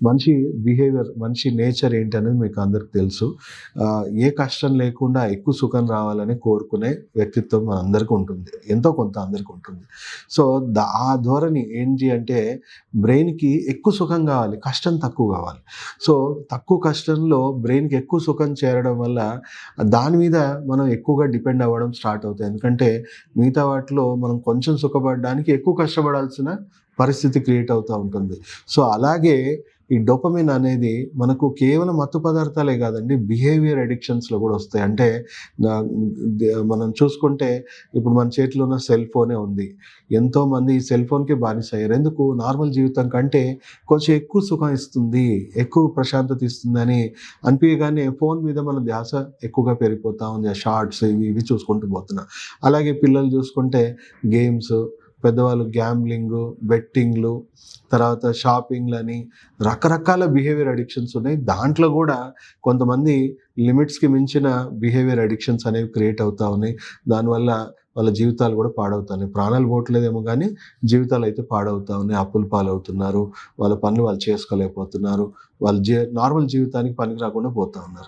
మనిషి బిహేవియర్, మనిషి నేచర్ ఏంటనేది మీకు అందరికి తెలుసు. ఏ కష్టం లేకుండా ఎక్కువ సుఖం రావాలని కోరుకునే వ్యక్తిత్వం మనందరికి ఉంటుంది. ఎంతో కొంత అందరికి ఉంటుంది. సో, ఆ ధోరణి ఏంటి అంటే బ్రెయిన్‌కి ఎక్కువ సుఖం కావాలి, కష్టం తక్కువ కావాలి. సో, తక్కువ కష్టంలో బ్రెయిన్‌కి ఎక్కువ సుఖం చేరడం వల్ల దాని మీద మనం ఎక్కువగా డిపెండ్ అవ్వడం స్టార్ట్ అవుతాయి. ఎందుకంటే మిగతా వాటిలో మనం కొంచెం సుఖపడడానికి ఎక్కువ కష్టపడాల్సిన పరిస్థితి క్రియేట్ అవుతా ఉంటుంది. సో, అలాగే ఈ డోపమైన్ అనేది మనకు కేవలం మత్తు పదార్థాలే కాదండి, బిహేవియర్ అడిక్షన్స్‌లో కూడా వస్తాయి. అంటే మనం చూసుకుంటే ఇప్పుడు మన చేతిలో ఉన్న సెల్ ఫోనే ఉంది. ఎంతోమంది ఈ సెల్ ఫోన్‌కే బానిసయ్యారు. ఎందుకు? నార్మల్ జీవితం కంటే కొంచెం ఎక్కువ సుఖం ఇస్తుంది, ఎక్కువ ప్రశాంతత ఇస్తుందని అనిపియగానే ఫోన్ మీద మన ధ్యాస ఎక్కువగా పెరిగిపోతా ఉంది. ఆ షార్ట్స్ ఇవి ఇవి చూసుకుంటూ పోతున్నాం. అలాగే పిల్లలు చూసుకుంటే గేమ్స్, పెద్దవాళ్ళు గ్యాంబ్లింగు, బెట్టింగ్‌లు, తర్వాత షాపింగ్‌లని రకరకాల బిహేవియర్ అడిక్షన్స్ ఉన్నాయి. దాంట్లో గూడా కొంతమంది లిమిట్స్‌కి మించిన బిహేవియర్ అడిక్షన్స్ అనేవి క్రియేట్ అవుతా ఉన్నాయి. దానివల్ల వాళ్ళ జీవితాలు గూడా పాడవుతున్నాయి. ప్రాణాలు పోవట్లేదేమో గానీ జీవితాలైతే పాడవుతా ఉన్నాయి. అప్పుల పాలవుతున్నారు. వాళ్ళ పనులు వాళ్ళు చేసుకోలేకపోతున్నారు. వాళ్ళు నార్మల్ జీవితానికి పనికి రాకుండా పోతా ఉన్నారు.